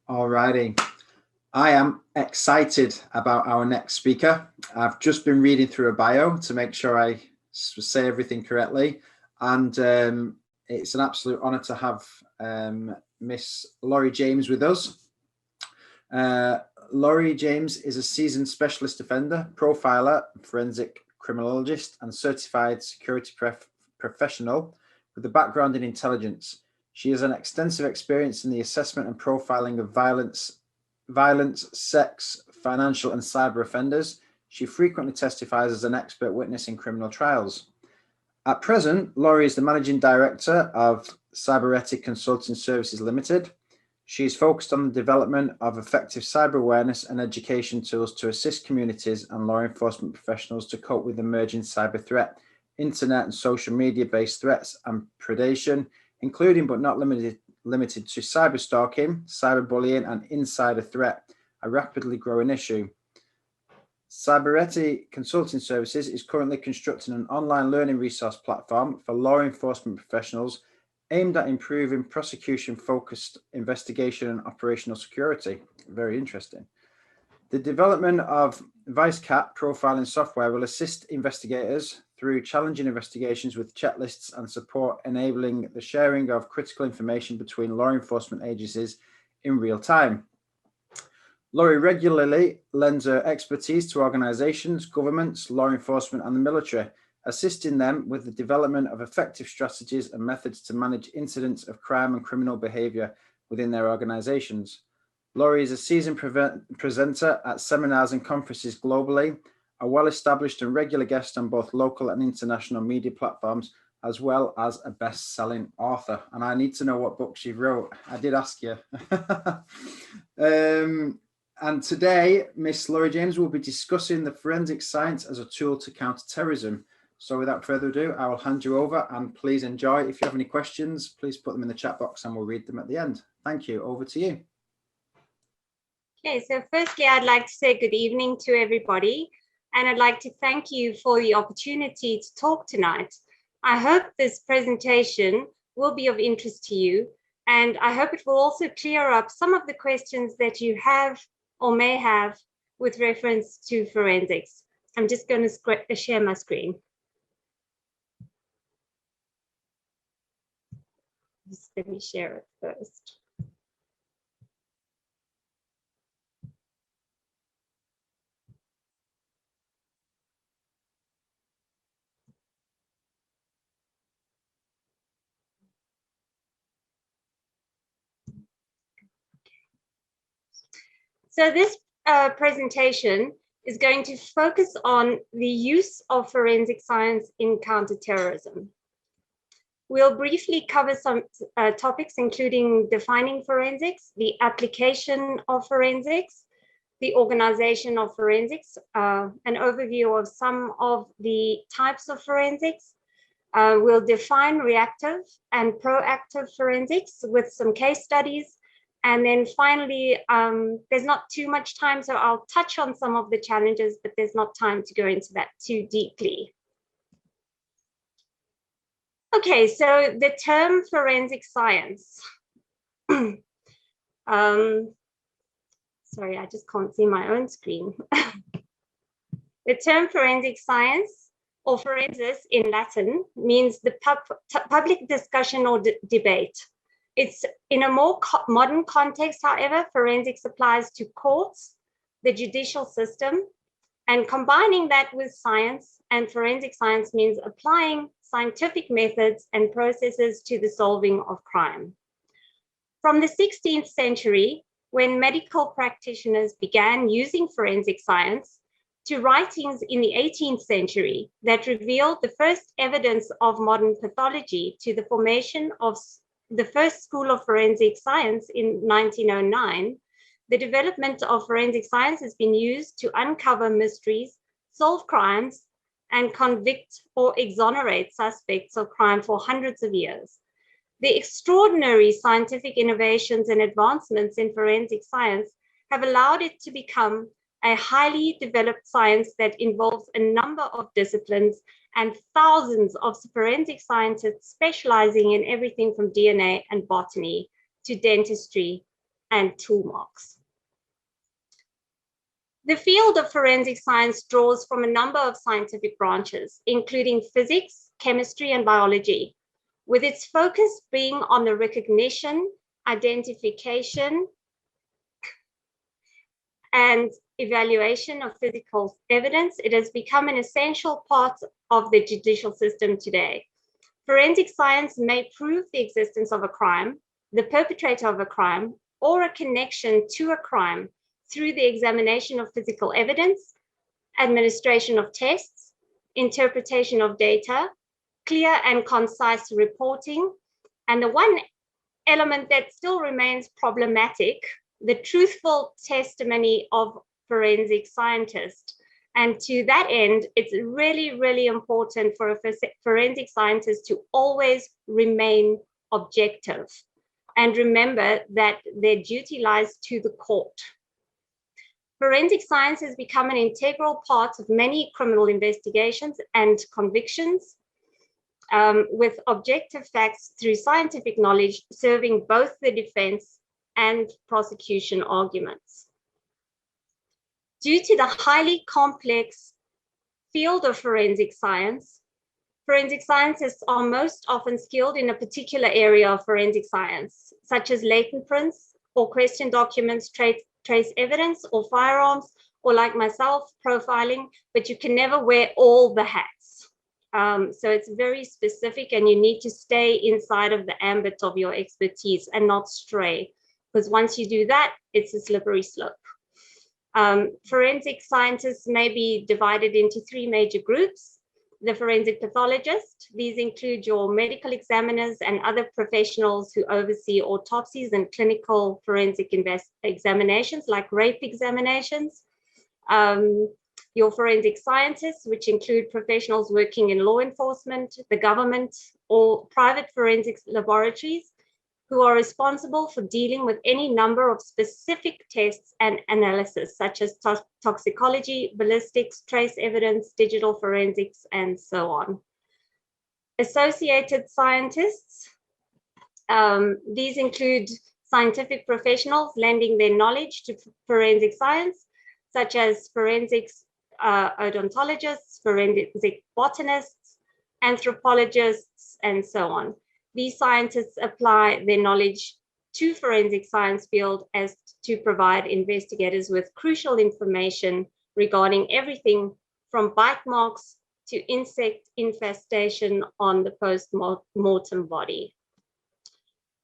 Alrighty. I am excited about our next speaker. I've just been reading through a bio to make sure I say everything correctly. And it's an absolute honor to have Miss Laurie James with us. Laurie James is a seasoned specialist offender, profiler, forensic criminologist, and certified security professional with a background in intelligence. She has an extensive experience in the assessment and profiling of violence, sex, financial, and cyber offenders. She frequently testifies as an expert witness in criminal trials. At present, Laurie is the managing director of Cyberetic Consulting Services Limited. She is focused on the development of effective cyber awareness and education tools to assist communities and law enforcement professionals to cope with emerging cyber threat, internet and social media-based threats and predation, including but not limited to cyber stalking, cyberbullying, and insider threat, a rapidly growing issue. Cyberetic Consulting Services is currently constructing an online learning resource platform for law enforcement professionals aimed at improving prosecution-focused investigation and operational security. Very interesting. The development of ViceCat profiling software will assist investigators through challenging investigations with checklists and support, enabling the sharing of critical information between law enforcement agencies in real time. Laurie regularly lends her expertise to organizations, governments, law enforcement, and the military, assisting them with the development of effective strategies and methods to manage incidents of crime and criminal behavior within their organizations. Laurie is a seasoned presenter at seminars and conferences globally, a well-established and regular guest on both local and international media platforms, as well as a best-selling author. And I need to know what book she wrote. I did ask you. And today, Miss Laurie James will be discussing the forensic science as a tool to counter terrorism. So without further ado, I will hand you over, and please enjoy. If you have any questions, please put them in the chat box and we'll read them at the end. Thank you. Over to you. Okay, so firstly, I'd like to say good evening to everybody, and I'd like to thank you for the opportunity to talk tonight. I hope this presentation will be of interest to you, and I hope it will also clear up some of the questions that you have or may have with reference to forensics. I'm just going to share my screen. Just let me share it first. So this presentation is going to focus on the use of forensic science in counterterrorism. We'll briefly cover some topics, including defining forensics, the application of forensics, the organization of forensics, an overview of some of the types of forensics. We'll define reactive and proactive forensics with some case studies. And then finally, there's not too much time, so I'll touch on some of the challenges, but there's not time to go into that too deeply. Okay, so the term forensic science. Sorry, I just can't see my own screen. The term forensic science, or forensis in Latin, means the public discussion or debate. It's in a more modern context, however, forensics applies to courts, the judicial system, and combining that with science and forensic science means applying scientific methods and processes to the solving of crime. From the 16th century, when medical practitioners began using forensic science, to writings in the 18th century that revealed the first evidence of modern pathology, to the formation of the first school of forensic science in 1909, the development of forensic science has been used to uncover mysteries, solve crimes, and convict or exonerate suspects of crime for hundreds of years. The extraordinary scientific innovations and advancements in forensic science have allowed it to become a highly developed science that involves a number of disciplines and thousands of forensic scientists specializing in everything from DNA and botany to dentistry and tool marks. The field of forensic science draws from a number of scientific branches, including physics, chemistry, and biology, with its focus being on the recognition, identification, and evaluation of physical evidence. It has become an essential part of the judicial system today. Forensic science may prove the existence of a crime, the perpetrator of a crime, or a connection to a crime through the examination of physical evidence, administration of tests, interpretation of data, clear and concise reporting, and the one element that still remains problematic, the truthful testimony of forensic scientists. And to that end, it's really, really important for a forensic scientist to always remain objective and remember that their duty lies to the court. Forensic science has become an integral part of many criminal investigations and convictions, with objective facts through scientific knowledge serving both the defense and prosecution arguments. Due to the highly complex field of forensic scientists are most often skilled in a particular area of forensic science, such as latent prints or question documents, trace evidence, or firearms, or like myself, profiling, but you can never wear all the hats. So it's very specific, and you need to stay inside of the ambit of your expertise and not stray, because once you do that, it's a slippery slope. Forensic scientists may be divided into three major groups. The forensic pathologist, these include your medical examiners and other professionals who oversee autopsies and clinical forensic examinations like rape examinations. Your forensic scientists, which include professionals working in law enforcement, the government, or private forensic laboratories, who are responsible for dealing with any number of specific tests and analysis, such as toxicology, ballistics, trace evidence, digital forensics, and so on. Associated scientists, these include scientific professionals lending their knowledge to forensic science, such as forensics odontologists, forensic botanists, anthropologists, and so on. These scientists apply their knowledge to forensic science field as to provide investigators with crucial information regarding everything from bite marks to insect infestation on the post-mortem body.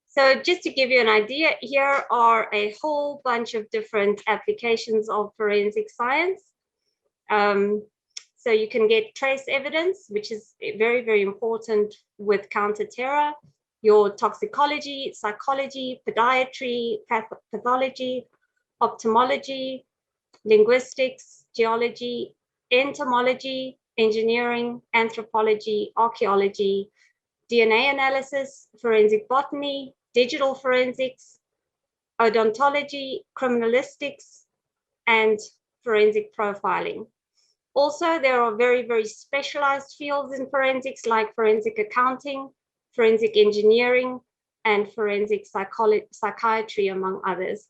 So just to give you an idea, here are a whole bunch of different applications of forensic science. So you can get trace evidence, which is very, very important with counter-terror, your toxicology, psychology, podiatry, pathology, ophthalmology, linguistics, geology, entomology, engineering, anthropology, archaeology, DNA analysis, forensic botany, digital forensics, odontology, criminalistics, and forensic profiling. Also, there are very, very specialized fields in forensics like forensic accounting, forensic engineering, and forensic psychiatry, among others.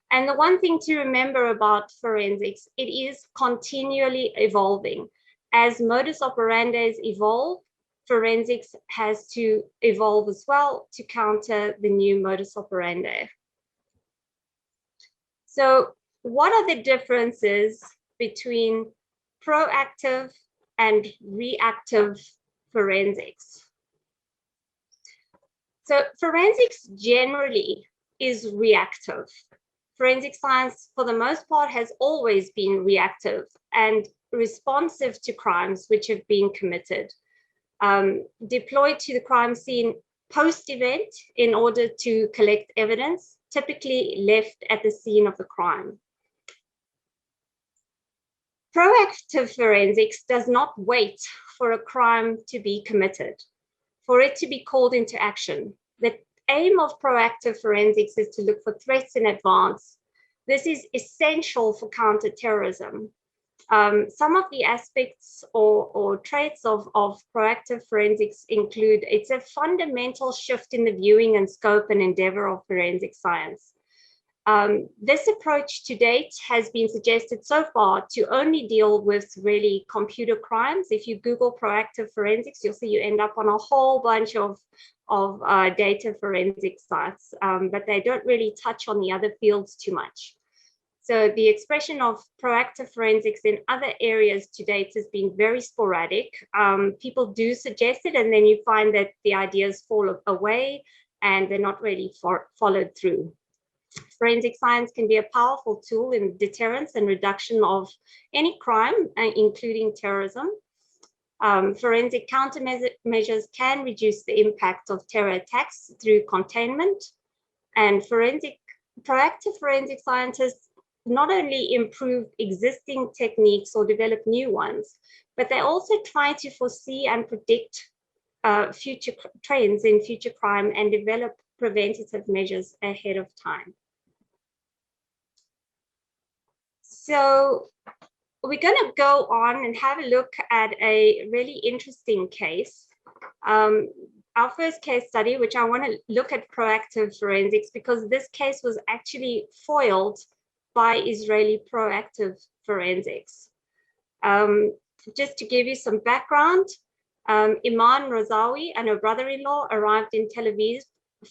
And the one thing to remember about forensics, it is continually evolving. As modus operandi evolve, forensics has to evolve as well to counter the new modus operandi. So what are the differences between proactive and reactive forensics? So forensics generally is reactive. Forensic science, for the most part, has always been reactive and responsive to crimes which have been committed, deployed to the crime scene post-event in order to collect evidence, typically left at the scene of the crime. Proactive forensics does not wait for a crime to be committed, for it to be called into action. The aim of proactive forensics is to look for threats in advance. This is essential for counter-terrorism. Some of the aspects or traits of proactive forensics include, it's a fundamental shift in the viewing and scope and endeavor of forensic science. This approach to date has been suggested so far to only deal with really computer crimes. If you Google proactive forensics, you'll see you end up on a whole bunch of data forensic sites, but they don't really touch on the other fields too much. So the expression of proactive forensics in other areas to date has been very sporadic. People do suggest it, and then you find that the ideas fall away and they're not really followed through. Forensic science can be a powerful tool in deterrence and reduction of any crime, including terrorism. Forensic countermeasures can reduce the impact of terror attacks through containment. And proactive forensic scientists not only improve existing techniques or develop new ones, but they also try to foresee and predict future trends in future crime and develop preventative measures ahead of time. So we're going to go on and have a look at a really interesting case. Our first case study, which I want to look at proactive forensics, because this case was actually foiled by Israeli proactive forensics. Just to give you some background, Iman Razawi and her brother-in-law arrived in Tel Aviv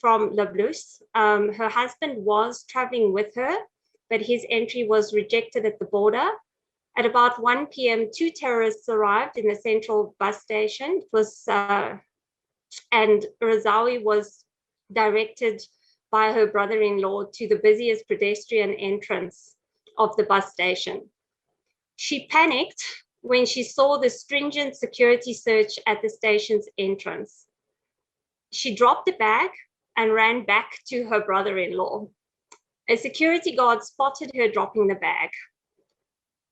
from Nablus. Her husband was traveling with her, but his entry was rejected at the border. At about 1 p.m., 2 terrorists arrived in the central bus station. It was, and Razawi was directed by her brother-in-law to the busiest pedestrian entrance of the bus station. She panicked when she saw the stringent security search at the station's entrance. She dropped the bag and ran back to her brother-in-law. A security guard spotted her dropping the bag.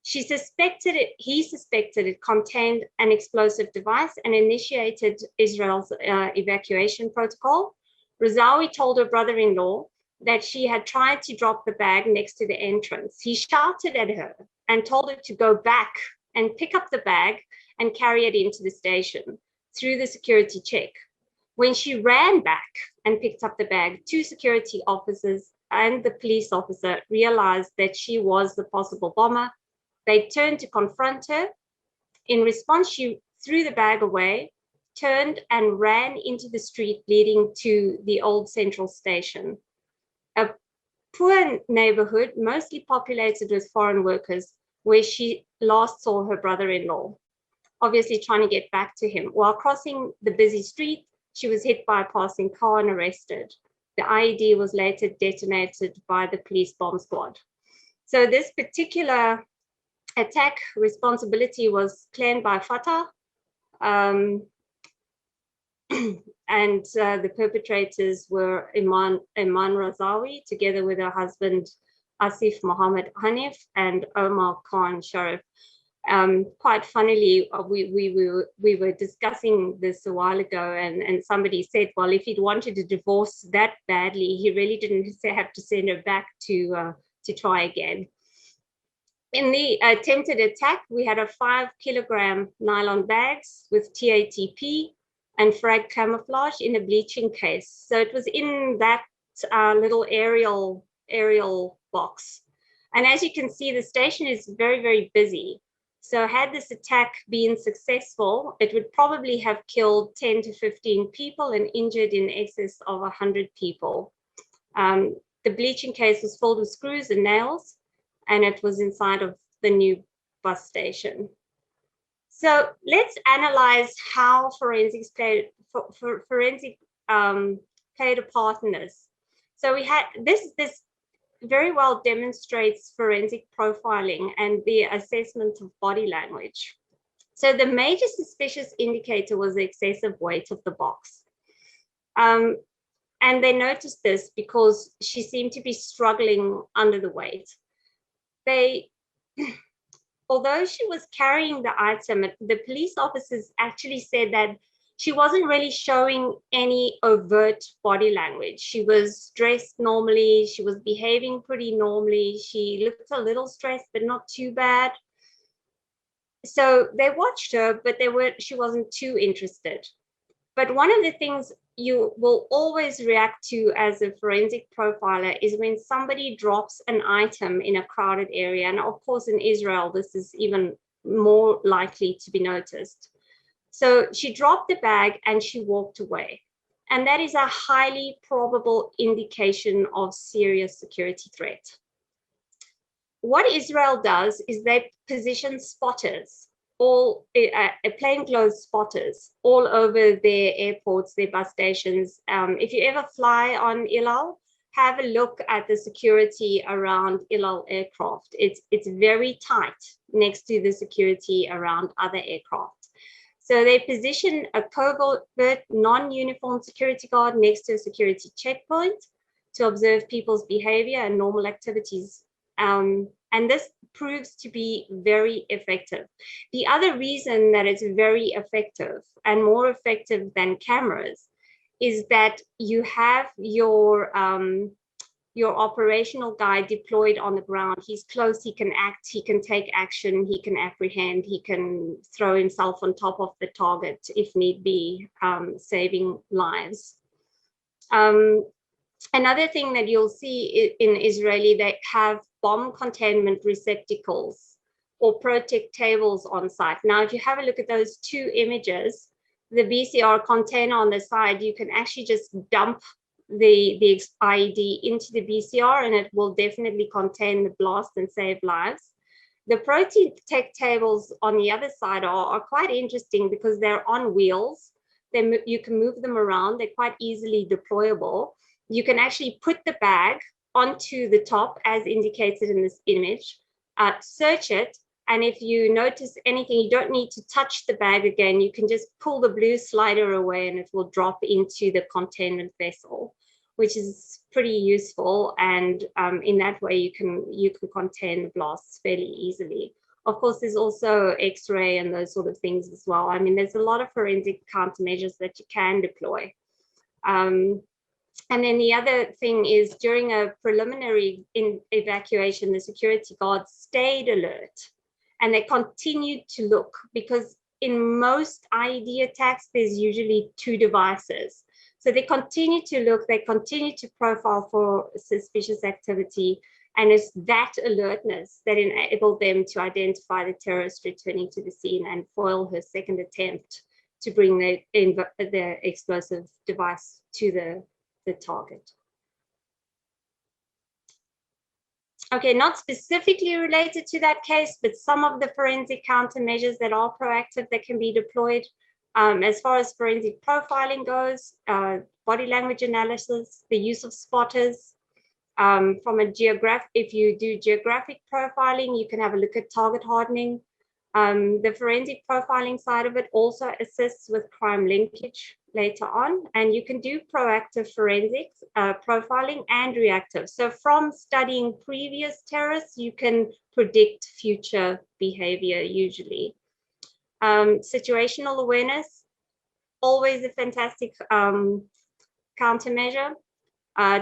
He suspected it contained an explosive device and initiated Israel's evacuation protocol. Razawi told her brother-in-law that she had tried to drop the bag next to the entrance. He shouted at her and told her to go back and pick up the bag and carry it into the station through the security check. When she ran back and picked up the bag, 2 security officers and the police officer realized that she was the possible bomber. They turned to confront her. In response, she threw the bag away, turned and ran into the street leading to the old central station, a poor neighborhood mostly populated with foreign workers, where she last saw her brother-in-law, obviously trying to get back to him. While crossing the busy street, she was hit by a passing car and arrested. The IED was later detonated by the police bomb squad. So this particular attack responsibility was claimed by Fatah, and the perpetrators were Iman Razawi, together with her husband Asif Mohammed Hanif and Omar Khan Sharif. Quite funnily, we were discussing this a while ago, and somebody said, well, if he'd wanted a divorce that badly, he really didn't have to send her back to try again. In the attempted attack, we had a 5-kilogram nylon bags with TATP and frag camouflage in a bleaching case. So it was in that little aerial box. And as you can see, the station is very, very busy. So had this attack been successful, it would probably have killed 10 to 15 people and injured in excess of 100 people. The bleaching case was filled with screws and nails, and it was inside of the new bus station. So let's analyze how forensics played a part in this. So we had this very well demonstrates forensic profiling and the assessment of body language. So the major suspicious indicator was the excessive weight of the box. And they noticed this because she seemed to be struggling under the weight. Although she was carrying the item, the police officers actually said that she wasn't really showing any overt body language. She was dressed normally. She was behaving pretty normally. She looked a little stressed, but not too bad. So they watched her, but she wasn't too interested. But one of the things you will always react to as a forensic profiler is when somebody drops an item in a crowded area. And of course, in Israel, this is even more likely to be noticed. So she dropped the bag and she walked away. And that is a highly probable indication of serious security threat. What Israel does is they position spotters, plainclothes spotters, all over their airports, their bus stations. If you ever fly on El Al, have a look at the security around El Al aircraft. It's very tight next to the security around other aircraft. So they position a covert, non-uniformed security guard next to a security checkpoint to observe people's behavior and normal activities. And this proves to be very effective. The other reason that it's very effective and more effective than cameras is that you have your operational guy deployed on the ground. He's close, he can act, he can take action, he can apprehend, he can throw himself on top of the target if need be, saving lives. Another thing that you'll see in Israeli, they have bomb containment receptacles or protect tables on site. Now, if you have a look at those two images, the BCR container on the side, you can actually just dump the IED into the BCR and it will definitely contain the blast and save lives. The protect tables on the other side are quite interesting because they're on wheels. You can move them around. They're quite easily deployable. You can actually put the bag onto the top as indicated in this image, search it, and if you notice anything, you don't need to touch the bag again. You can just pull the blue slider away and it will drop into the containment vessel, which is pretty useful. And in that way, you can contain the blasts fairly easily. Of course, there's also X-ray and those sort of things as well. I mean, there's a lot of forensic countermeasures that you can deploy. And then the other thing is during a preliminary evacuation, the security guards stayed alert and they continued to look because in most IED attacks, there's usually two devices. So they continue to look, they continue to profile for suspicious activity. And it's that alertness that enabled them to identify the terrorist returning to the scene and foil her second attempt to bring the explosive device to the target. Okay, not specifically related to that case, but some of the forensic countermeasures that are proactive that can be deployed. As far as forensic profiling goes, body language analysis, the use of spotters. If you do geographic profiling, you can have a look at target hardening. The forensic profiling side of it also assists with crime linkage later on, and you can do proactive forensics, profiling and reactive. So from studying previous terrorists, you can predict future behavior usually. Situational awareness, always a fantastic countermeasure.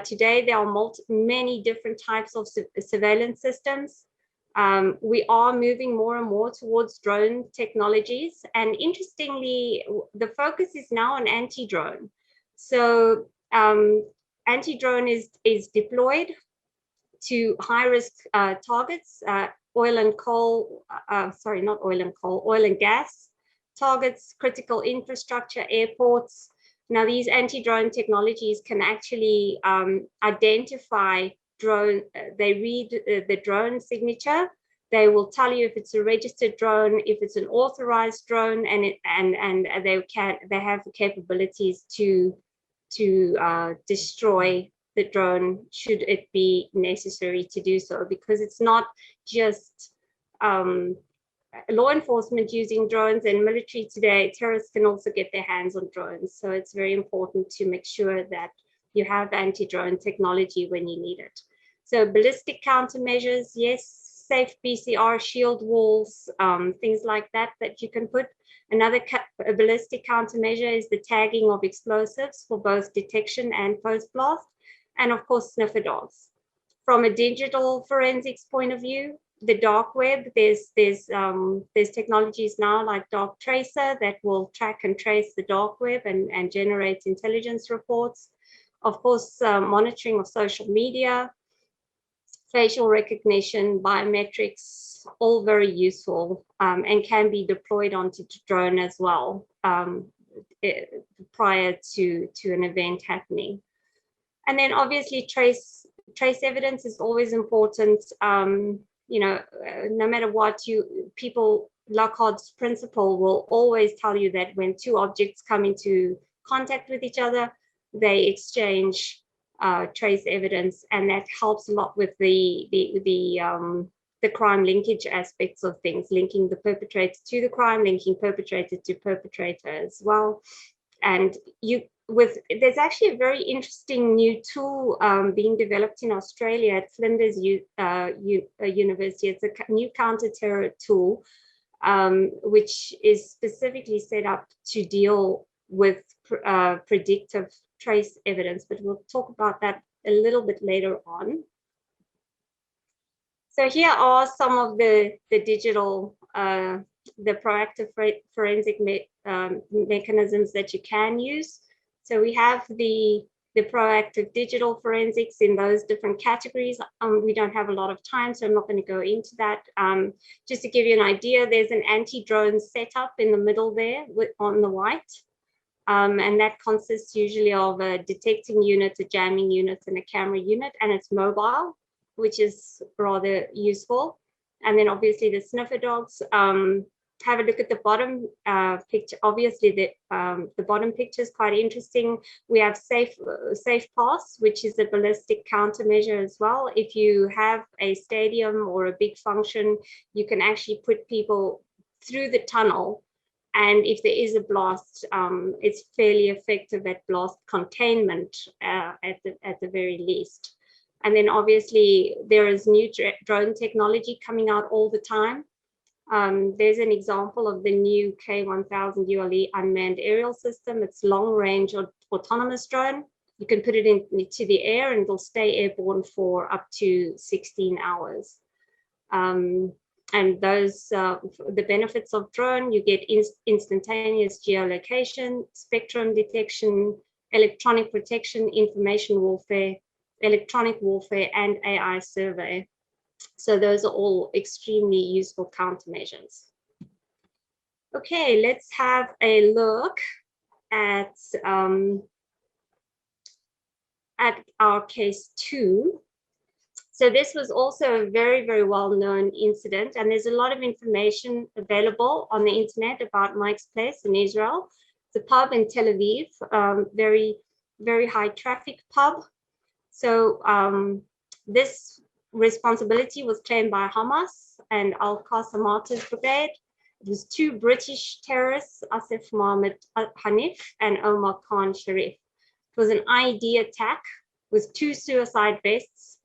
Today, there are many different types of surveillance systems. We are moving more and more towards drone technologies. And interestingly, the focus is now on anti-drone. So anti-drone is deployed to high-risk targets, oil and gas targets, critical infrastructure, airports. Now, these anti-drone technologies can actually identify drone. They read the drone signature. They will tell you if it's a registered drone, if it's an authorized drone, and they have the capabilities to destroy the drone should it be necessary to do so, because it's not just law enforcement using drones and military today. Terrorists can also get their hands on drones. So it's very important to make sure that you have anti-drone technology when you need it. So ballistic countermeasures, yes, safe BCR shield walls, things like that you can put. Another ballistic countermeasure is the tagging of explosives for both detection and post-blast, and of course, sniffer dogs. From a digital forensics point of view, the dark web, there's technologies now like Dark Tracer that will track and trace the dark web and generate intelligence reports. Of course, monitoring of social media, facial recognition, biometrics, all very useful and can be deployed onto the drone as well prior to an event happening. And then obviously trace evidence is always important. You know, no matter what, people, Lockhart's principle will always tell you that when two objects come into contact with each other, they exchange trace evidence, and that helps a lot with the crime linkage aspects of things, linking the perpetrator to the crime, linking perpetrator to perpetrator as well. And there's actually a very interesting new tool being developed in Australia at Flinders University. It's a new counter-terror tool, which is specifically set up to deal with predictive trace evidence, but we'll talk about that a little bit later on. So here are some of the digital, the proactive forensic mechanisms that you can use. So we have the proactive digital forensics in those different categories. We don't have a lot of time, so I'm not going to go into that. Just to give you an idea, there's an anti-drone setup in the middle there on the white. And that consists usually of a detecting unit, a jamming unit, and a camera unit, and it's mobile, which is rather useful. And then obviously the sniffer dogs. Have a look at the bottom picture. Obviously, the bottom picture is quite interesting. We have safe pass, which is a ballistic countermeasure as well. If you have a stadium or a big function, you can actually put people through the tunnel. And if there is a blast, it's fairly effective at blast containment at the very least. And then obviously there is new drone technology coming out all the time. There's an example of the new K1000 ULE unmanned aerial system. It's long-range autonomous drone. You can put it into the air and it'll stay airborne for up to 16 hours. And those, the benefits of drone, you get instantaneous geolocation, spectrum detection, electronic protection, information warfare, electronic warfare, and AI survey. So those are all extremely useful countermeasures. Okay, let's have a look at our case 2. So this was also a very, very well-known incident, and there's a lot of information available on the internet about Mike's Place in Israel. It's a pub in Tel Aviv, very, very high traffic pub. So this responsibility was claimed by Hamas and Al-Qassam Martyrs Brigade. It was 2 British terrorists, Asif Mohammed Hanif and Omar Khan Sharif. It was an IED attack with 2 suicide vests,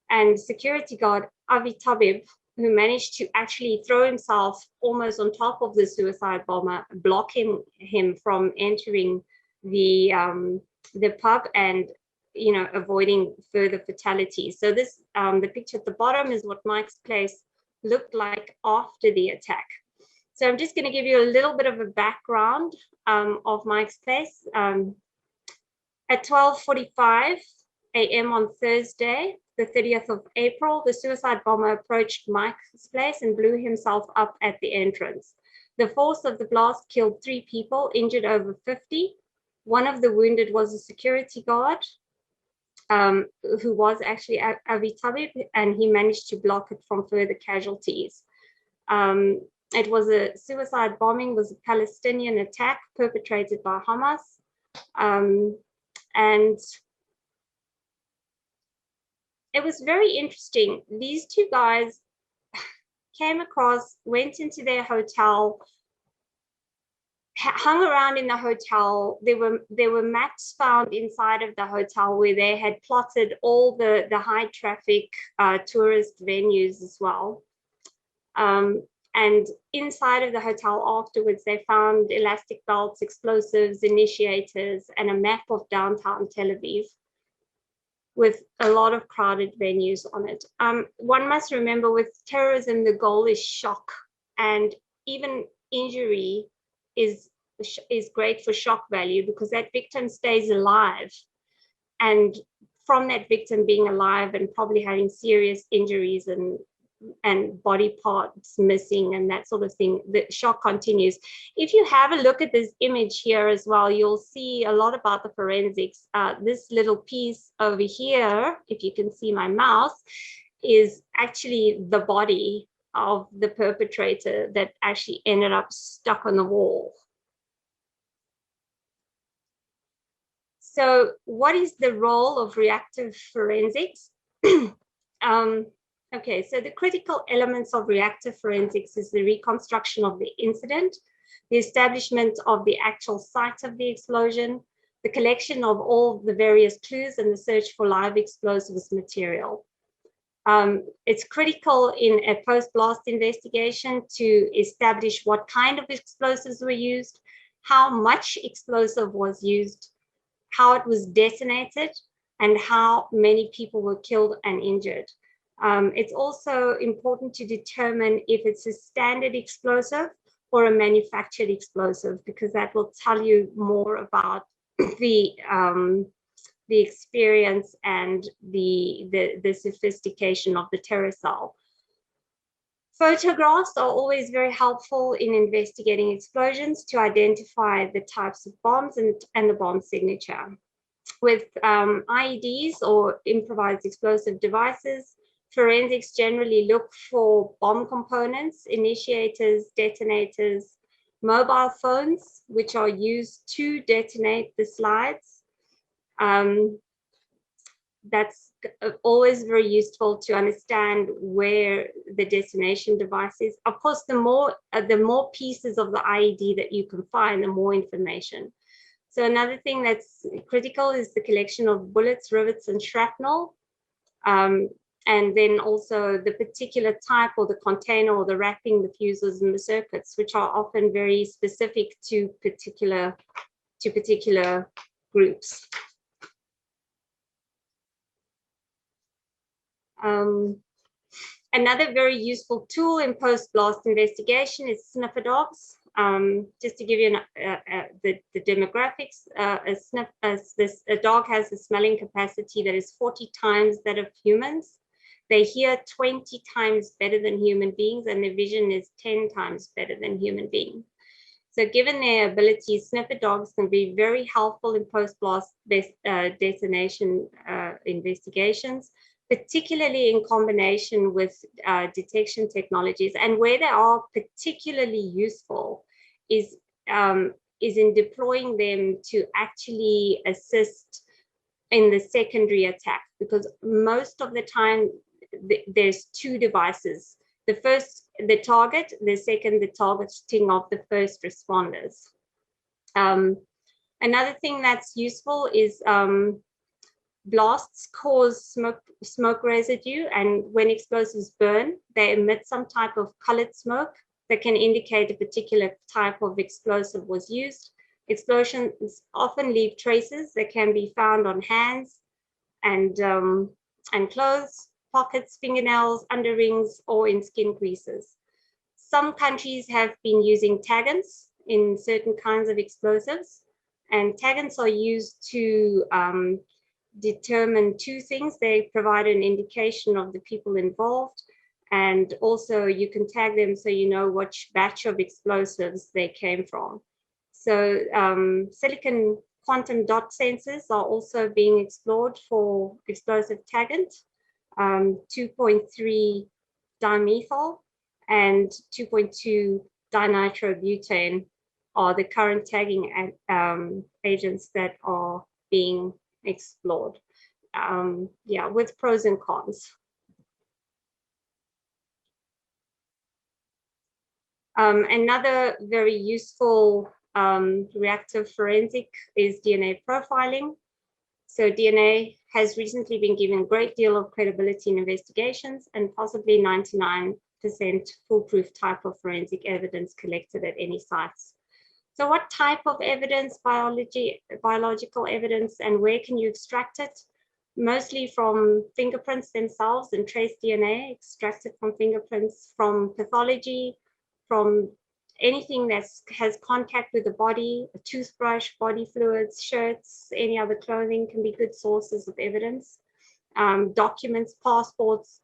and security guard Avi Tabib, who managed to actually throw himself almost on top of the suicide bomber, blocking him from entering the pub and, you know, avoiding further fatalities. So this, the picture at the bottom is what Mike's Place looked like after the attack. So I'm just going to give you a little bit of a background of Mike's Place. At 12:45 a.m. on Thursday, the 30th of April, the suicide bomber approached Mike's Place and blew himself up at the entrance. The force of the blast killed 3 people, injured over 50. One of the wounded was a security guard, who was actually Avi Tabib, and he managed to block it from further casualties. It was a suicide bombing, was a Palestinian attack perpetrated by Hamas. And it was very interesting. These 2 guys came across, went into their hotel, hung around in the hotel. There were maps found inside of the hotel where they had plotted all the high traffic tourist venues as well. And inside of the hotel afterwards, they found elastic belts, explosives, initiators, and a map of downtown Tel Aviv. with a lot of crowded venues on it. One must remember with terrorism, the goal is shock, and even injury is great for shock value because that victim stays alive. And from that victim being alive and probably having serious injuries and body parts missing and that sort of thing, the shock continues. If you have a look at this image here as well, you'll see a lot about the forensics. This little piece over here, if you can see my mouse, is actually the body of the perpetrator that actually ended up stuck on the wall. So what is the role of reactive forensics? Okay, so the critical elements of reactive forensics is the reconstruction of the incident, the establishment of the actual site of the explosion, the collection of all the various clues, and the search for live explosives material. It's critical in a post-blast investigation to establish what kind of explosives were used, how much explosive was used, how it was detonated, and how many people were killed and injured. It's also important to determine if it's a standard explosive or a manufactured explosive, because that will tell you more about the experience and the sophistication of the terror cell. Photographs are always very helpful in investigating explosions to identify the types of bombs and the bomb signature. With IEDs or improvised explosive devices, forensics generally look for bomb components, initiators, detonators, mobile phones, which are used to detonate the slides. That's always very useful to understand where the detonation device is. Of course, the more pieces of the IED that you can find, the more information. So another thing that's critical is the collection of bullets, rivets, and shrapnel. And then also the particular type or the container or the wrapping, the fuses and the circuits, which are often very specific to particular groups. Another very useful tool in post-blast investigation is sniffer dogs. Just to give you the demographics, a dog has a smelling capacity that is 40 times that of humans. They hear 20 times better than human beings, and their vision is 10 times better than human beings. So given their abilities, sniffer dogs can be very helpful in post-blast detonation investigations, particularly in combination with detection technologies. And where they are particularly useful is in deploying them to actually assist in the secondary attack, because most of the time there's two devices. The first, the target, the second, the targeting of the first responders. Another thing that's useful is blasts cause smoke residue, and when explosives burn, they emit some type of colored smoke that can indicate a particular type of explosive was used. Explosions often leave traces that can be found on hands and clothes, pockets, fingernails, underrings, or in skin creases. Some countries have been using taggants in certain kinds of explosives, and taggants are used to determine two things. They provide an indication of the people involved, and also you can tag them so you know which batch of explosives they came from. So silicon quantum dot sensors are also being explored for explosive taggant. 2.3 dimethyl and 2.2 dinitrobutane are the current tagging agents that are being explored. Yeah, with pros and cons. Another very useful reactive forensic is DNA profiling. So DNA has recently been given a great deal of credibility in investigations, and possibly 99% foolproof type of forensic evidence collected at any sites. So what type of evidence, biological evidence, and where can you extract it? mostly from fingerprints themselves and trace DNA extracted from fingerprints, from pathology, from anything that has contact with the body, a toothbrush, body fluids, shirts, any other clothing can be good sources of evidence. Documents, passports,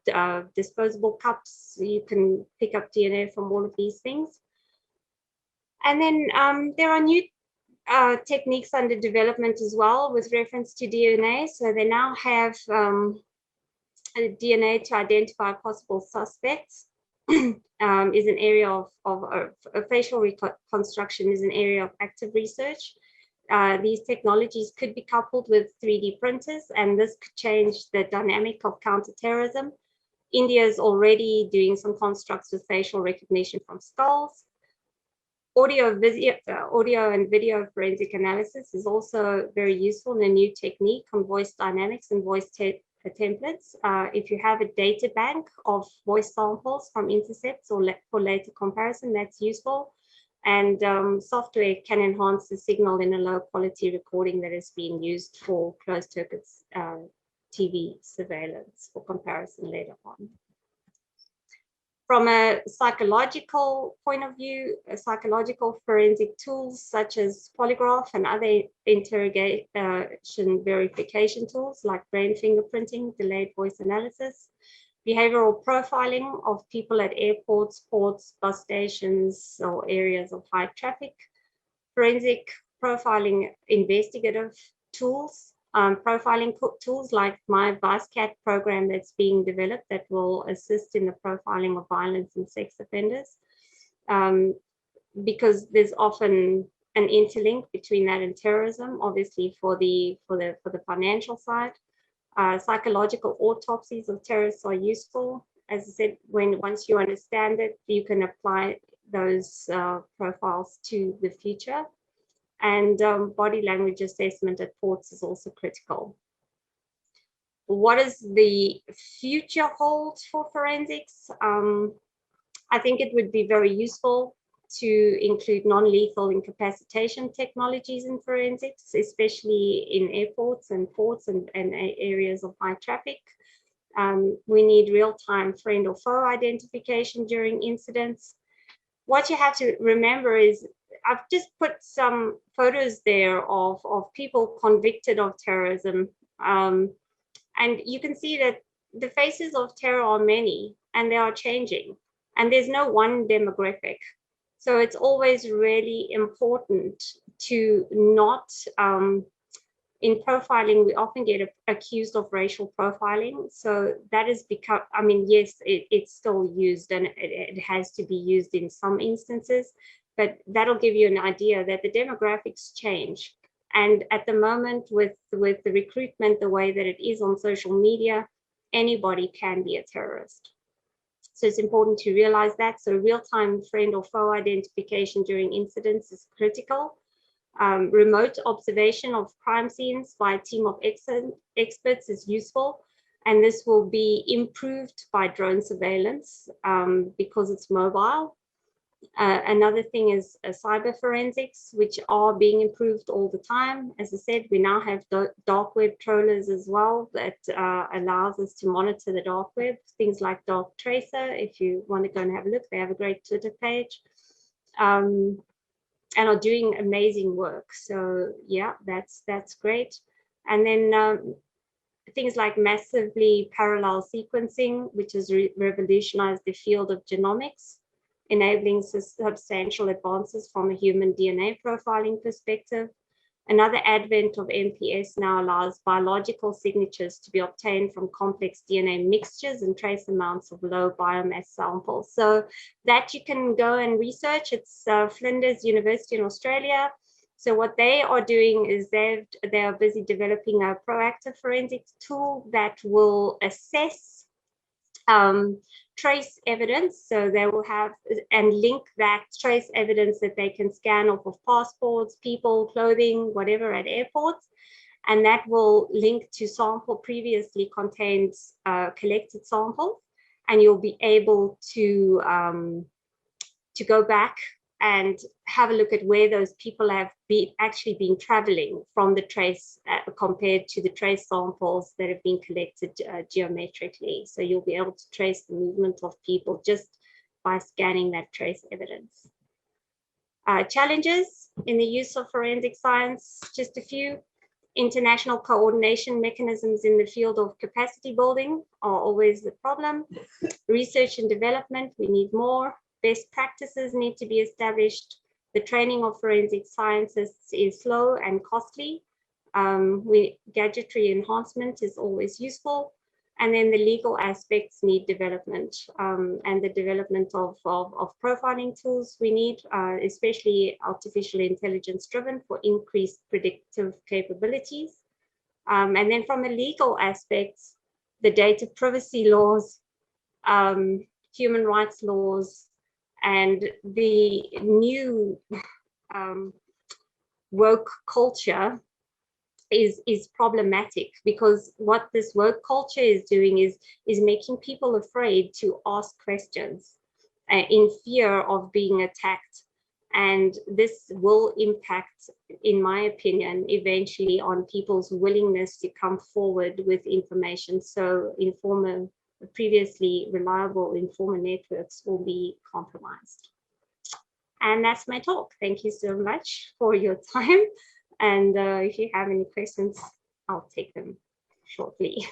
disposable cups, you can pick up DNA from all of these things. And then there are new techniques under development as well with reference to DNA. So they now have DNA to identify possible suspects. Is an area of facial reconstruction is an area of active research. These technologies could be coupled with 3D printers, and this could change the dynamic of counterterrorism. India is already doing some constructs with facial recognition from skulls. Audio and video forensic analysis is also very useful in a new technique on voice dynamics and voice templates. If you have a data bank of voice samples from intercepts or for later comparison, that's useful. And software can enhance the signal in a low quality recording that is being used for closed circuit TV surveillance for comparison later on. From a psychological point of view, psychological forensic tools such as polygraph and other interrogation verification tools like brain fingerprinting, delayed voice analysis, behavioral profiling of people at airports, ports, bus stations, or areas of high traffic, forensic profiling investigative tools, profiling tools like my ViceCat program that's being developed that will assist in the profiling of violence and sex offenders, because there's often an interlink between that and terrorism, obviously for the financial side. Psychological autopsies of terrorists are useful. As I said, once you understand it, you can apply those profiles to the future. And body language assessment at ports is also critical. What does the future hold for forensics? I think it would be very useful to include non-lethal incapacitation technologies in forensics, especially in airports and ports and areas of high traffic. We need real-time friend or foe identification during incidents. What you have to remember is I've just put some photos there of people convicted of terrorism. And you can see that the faces of terror are many and they are changing. And there's no one demographic. So it's always really important to not, in profiling, we often get accused of racial profiling. So that has become, I mean, yes, it's still used and it has to be used in some instances, but that'll give you an idea that the demographics change. And at the moment with the recruitment, the way that it is on social media, anybody can be a terrorist. So it's important to realize that. So real-time friend or foe identification during incidents is critical. Remote observation of crime scenes by a team of experts is useful. And this will be improved by drone surveillance because it's mobile. Another thing is cyber forensics, which are being improved all the time. As I said, we now have dark web trawlers as well that allows us to monitor the dark web. Things like Dark Tracer, if you want to go and have a look, they have a great Twitter page and are doing amazing work. So yeah, that's great. And then things like massively parallel sequencing, which has revolutionized the field of genomics, enabling substantial advances from a human DNA profiling perspective. Another advent of MPS now allows biological signatures to be obtained from complex DNA mixtures and trace amounts of low biomass samples. So that you can go and research. It's Flinders University in Australia. So what they are doing is they are busy developing a proactive forensics tool that will assess trace evidence. So they will have and link that trace evidence that they can scan off of passports, people, clothing, whatever at airports. And that will link to sample previously contained collected samples. And you'll be able to go back and have a look at where those people have actually been traveling from the trace compared to the trace samples that have been collected geometrically. So you'll be able to trace the movement of people just by scanning that trace evidence. Challenges in the use of forensic science, just a few. International coordination mechanisms in the field of capacity building are always the problem. Research and development, we need more. Best practices need to be established. The training of forensic scientists is slow and costly. Gadgetry enhancement is always useful. And then the legal aspects need development, and the development of profiling tools we need, especially artificial intelligence driven for increased predictive capabilities. And then from a legal aspects, the data privacy laws, human rights laws, and the new woke culture is problematic, because what this woke culture is doing is making people afraid to ask questions in fear of being attacked. And this will impact, in my opinion, eventually on people's willingness to come forward with information. So previously reliable informer networks will be compromised. And that's my talk. Thank you so much for your time. And if you have any questions, I'll take them shortly.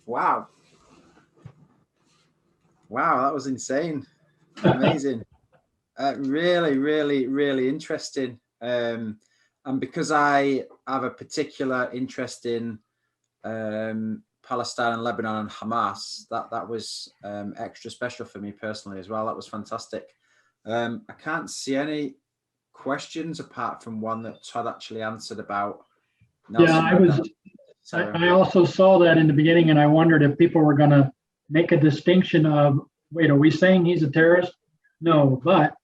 Wow. Wow, that was insane. Amazing. Really, really, really interesting. And because I have a particular interest in Palestine and Lebanon and Hamas, that was extra special for me personally as well. That was fantastic. I can't see any questions apart from one that Todd actually answered about Nelson. Yeah, I also saw that in the beginning, and I wondered if people were going to make a distinction of, wait, are we saying he's a terrorist? No, but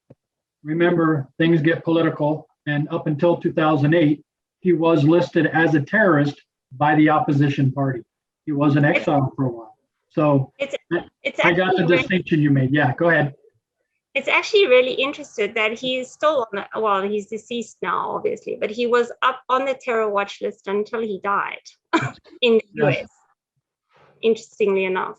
remember, things get political, and up until 2008, he was listed as a terrorist by the opposition party. He was in exile for a while. So I got the distinction you made. Yeah, go ahead. It's actually really interesting that he is still on the, well, he's deceased now, obviously, but he was up on the terror watch list until he died in the US, interestingly enough.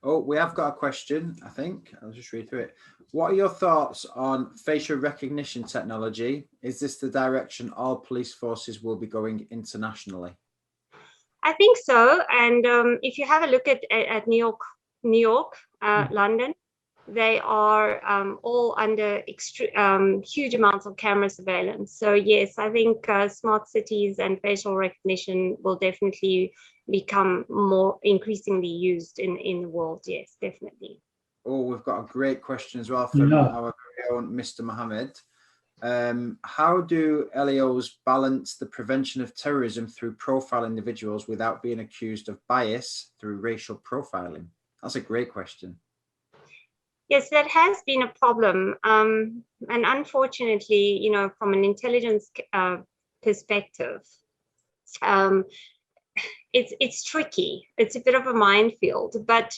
Oh, we have got a question, I think. I'll just read through it. What are your thoughts on facial recognition technology? Is this the direction all police forces will be going internationally? I think so. And if you have a look at New York, London, they are all under huge amounts of camera surveillance. So yes, I think smart cities and facial recognition will definitely become more increasingly used in the world. Yes, definitely. Oh, we've got a great question as well from our very own Mr. Mohammed. How do LEOs balance the prevention of terrorism through profile individuals without being accused of bias through racial profiling? That's a great question. Yes, that has been a problem. And unfortunately, you know, from an intelligence perspective, it's tricky. It's a bit of a minefield, but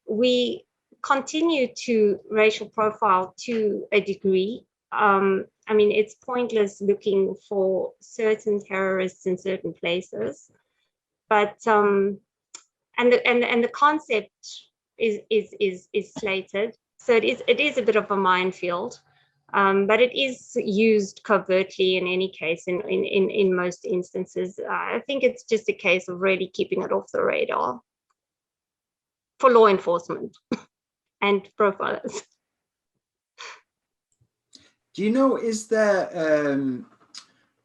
we continue to racial profile to a degree. I mean, it's pointless looking for certain terrorists in certain places, but and the concept is slated. So it is a bit of a minefield, but it is used covertly in any case, in most instances. I think it's just a case of really keeping it off the radar for law enforcement and profilers. Do you know, is there,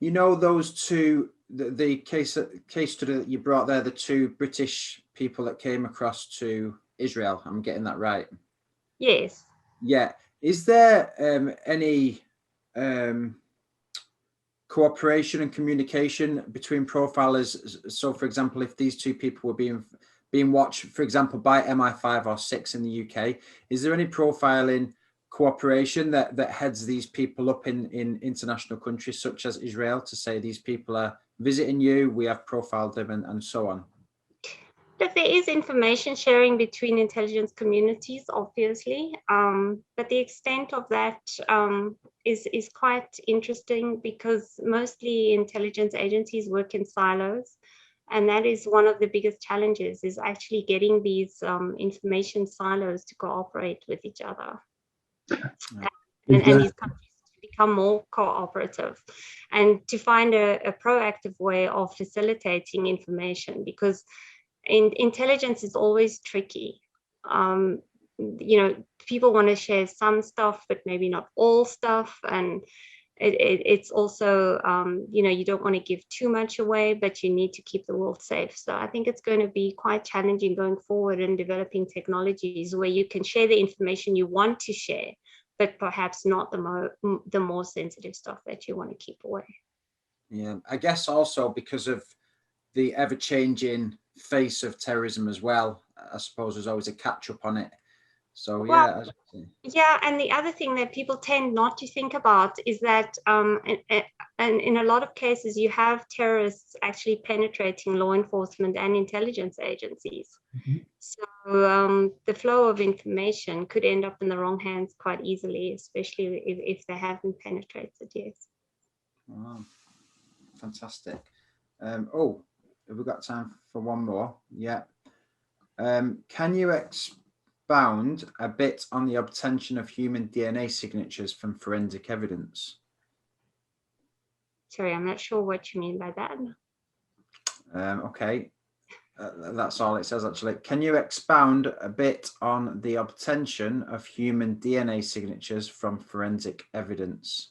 you know, those two, the case study that you brought there, the two British people that came across to Israel, I'm getting that right? Yes. Yeah. Is there any cooperation and communication between profilers? So, for example, if these two people were being watched, for example, by MI5 or 6 in the UK, is there any profiling cooperation that heads these people up in international countries such as Israel to say these people are visiting you, we have profiled them, and so on? Look, there is information sharing between intelligence communities, obviously, but the extent of that is quite interesting because mostly intelligence agencies work in silos, and that is one of the biggest challenges, is actually getting these information silos to cooperate with each other. And these countries to become more cooperative and to find a proactive way of facilitating information, because intelligence is always tricky. People want to share some stuff, but maybe not all stuff. And it's also, you don't want to give too much away, but you need to keep the world safe. So I think it's going to be quite challenging going forward in developing technologies where you can share the information you want to share, but perhaps not the more sensitive stuff that you want to keep away. Yeah, I guess also because of the ever-changing face of terrorism as well, I suppose there's always a catch-up on it. So yeah. Yeah, and the other thing that people tend not to think about is that and in a lot of cases you have terrorists actually penetrating law enforcement and intelligence agencies. Mm-hmm. So the flow of information could end up in the wrong hands quite easily, especially if they haven't penetrated yet. Wow, fantastic. Oh, have we got time for one more? Yeah. Can you expound a bit on the obtention of human DNA signatures from forensic evidence? Sorry, I'm not sure what you mean by that. Okay, that's all it says actually. Can you expound a bit on the obtention of human DNA signatures from forensic evidence?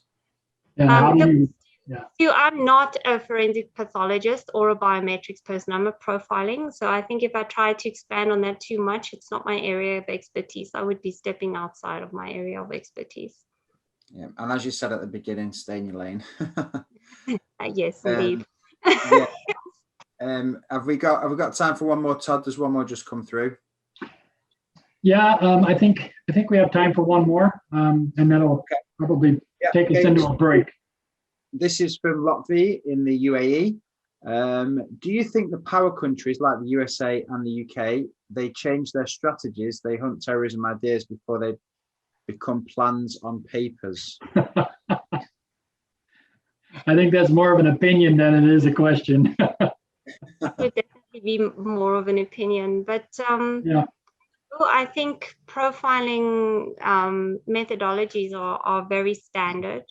Yeah, I'm not a forensic pathologist or a biometrics person. I'm a profiling. So I think if I try to expand on that too much, it's not my area of expertise. I would be stepping outside of my area of expertise. Yeah, and as you said at the beginning, stay in your lane. Yes, indeed. Yeah. Have we got time for one more, Todd? There's one more just come through. Yeah, I think we have time for one more, and that'll probably take us into a break. This is from Latvia in the UAE. Do you think the power countries like the USA and the UK, they change their strategies? They hunt terrorism ideas before they become plans on papers? I think that's more of an opinion than it is a question. It would definitely be more of an opinion, but yeah. I think profiling methodologies are very standard.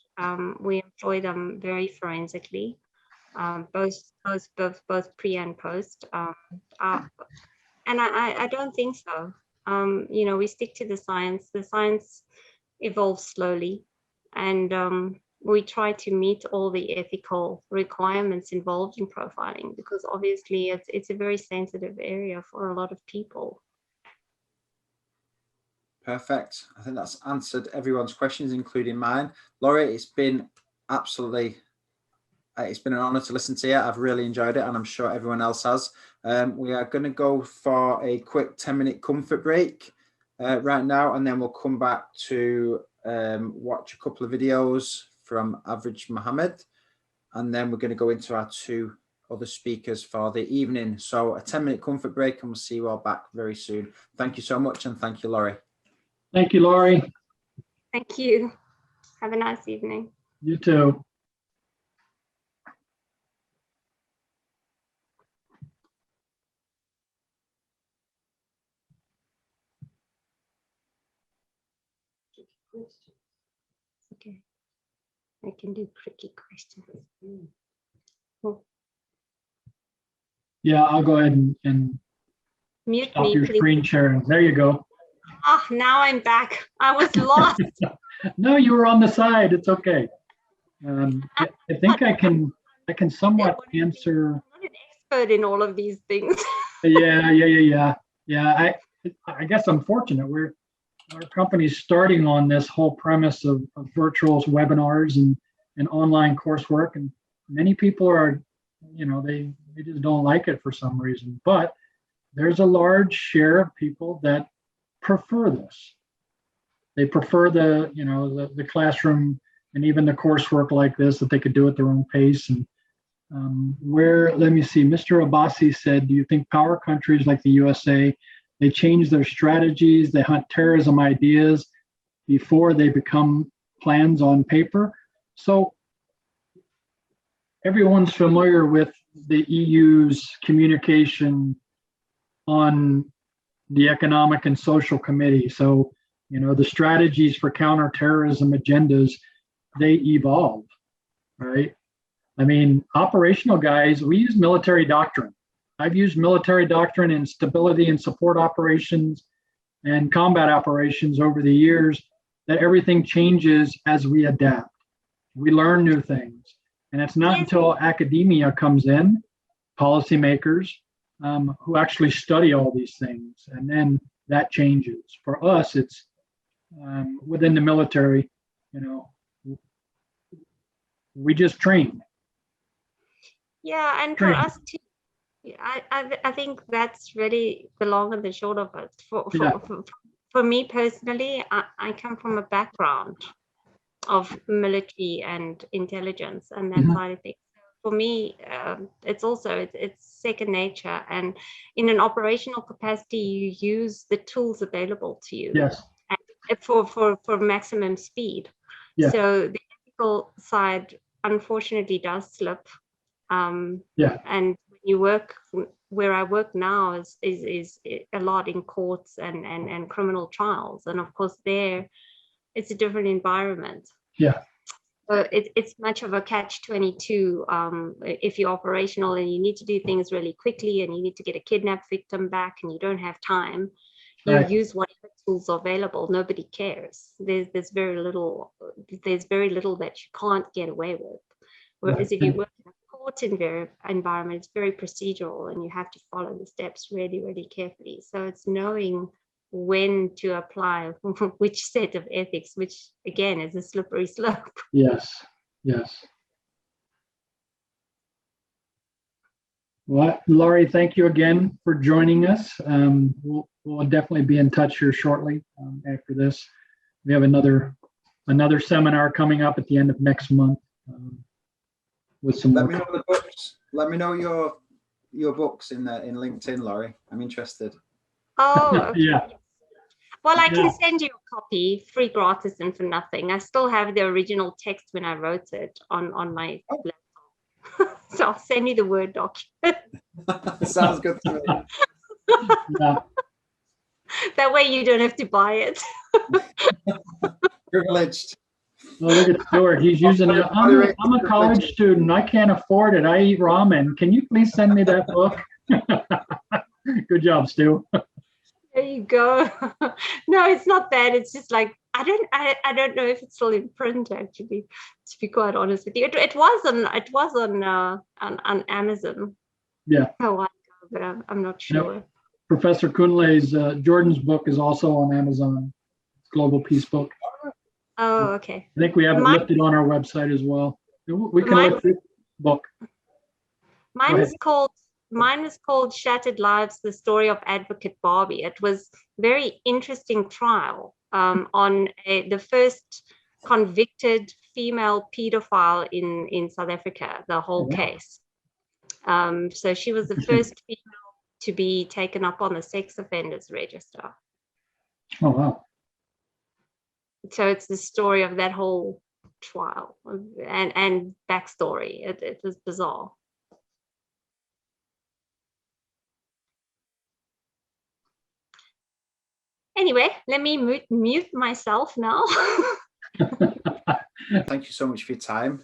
We employ them very forensically, both pre and post. And I don't think so. We stick to the science. The science evolves slowly, and we try to meet all the ethical requirements involved in profiling, because obviously it's a very sensitive area for a lot of people. Perfect. I think that's answered everyone's questions, including mine. Laurie, it's been an honor to listen to you. I've really enjoyed it, and I'm sure everyone else has. We are going to go for a quick 10-minute comfort break right now, and then we'll come back to watch a couple of videos from Average Mohammed, and then we're going to go into our two other speakers for the evening. So a 10-minute comfort break, and we'll see you all back very soon. Thank you so much, and thank you, Laurie. Thank you, Laurie. Thank you. Have a nice evening. You too. Okay. I can do tricky questions. Oh. Yeah, I'll go ahead and mute stop me, your please. Screen sharing. There you go. Ah, now I'm back. I was lost. No, you were on the side. It's okay. I think I can somewhat answer. I'm not an expert in all of these things. Yeah. I guess I'm fortunate. Our company's starting on this whole premise of virtual webinars and online coursework, and many people are, they just don't like it for some reason. But there's a large share of people that prefer this. They prefer the classroom and even the coursework like this, that they could do at their own pace. And where, let me see, Mr. Abbasi said, do you think power countries like the USA, they change their strategies, they hunt terrorism ideas before they become plans on paper? So everyone's familiar with the EU's communication on the Economic and Social Committee. So, you know, the strategies for counterterrorism agendas, they evolve, right? I mean, operational guys, we use military doctrine. I've used military doctrine in stability and support operations and combat operations over the years, that everything changes as we adapt. We learn new things. And it's not until academia comes in, policymakers, who actually study all these things, and then that changes. For us, it's within the military, you know, we just train. Yeah, and for us too, I think that's really the long and the short of it. For me personally, I come from a background of military and intelligence and that side of things. For me, it's second nature, and in an operational capacity, you use the tools available to you. Yes. And for maximum speed. Yeah. So the ethical side, unfortunately, does slip. And when you work where I work now is a lot in courts and criminal trials, and of course there it's a different environment. Yeah. It's much of a catch-22 if you're operational and you need to do things really quickly and you need to get a kidnapped victim back and you don't have time. You use whatever tools are available. Nobody cares. There's very little that you can't get away with. Whereas if you work in a court environment, it's very procedural and you have to follow the steps really, really carefully. So it's knowing when to apply which set of ethics, which again is a slippery slope. Yes, yes. Well, Laurie, thank you again for joining us. We'll definitely be in touch here shortly after this. We have another seminar coming up at the end of next month with some. Let me know the books. Let me know your books in LinkedIn, Laurie. I'm interested. Oh, okay. Yeah. Well, I can send you a copy, free gratis and for nothing. I still have the original text when I wrote it on my laptop. So I'll send you the Word document. Sounds good to me. Yeah. That way you don't have to buy it. Privileged. Oh, look at Stuart. He's using it. I'm a college student. I can't afford it. I eat ramen. Can you please send me that book? Good job, Stu. There you go. No, it's not bad. It's just like I don't know if it's still in print, actually, to be quite honest with you. It was on Amazon. Yeah. A while ago, but I'm not sure. Yep. Professor Kunle's Jordan's book is also on Amazon. Global Peace Book. Oh, okay. I think we have it listed on our website as well. We can look at the book. Mine was called Shattered Lives, the Story of Advocate Barbie. It was a very interesting trial on the first convicted female pedophile in South Africa, the whole case. So she was the first female to be taken up on the sex offenders register. Oh, wow. So it's the story of that whole trial and backstory. It was bizarre. Anyway, let me mute myself now. Thank you so much for your time.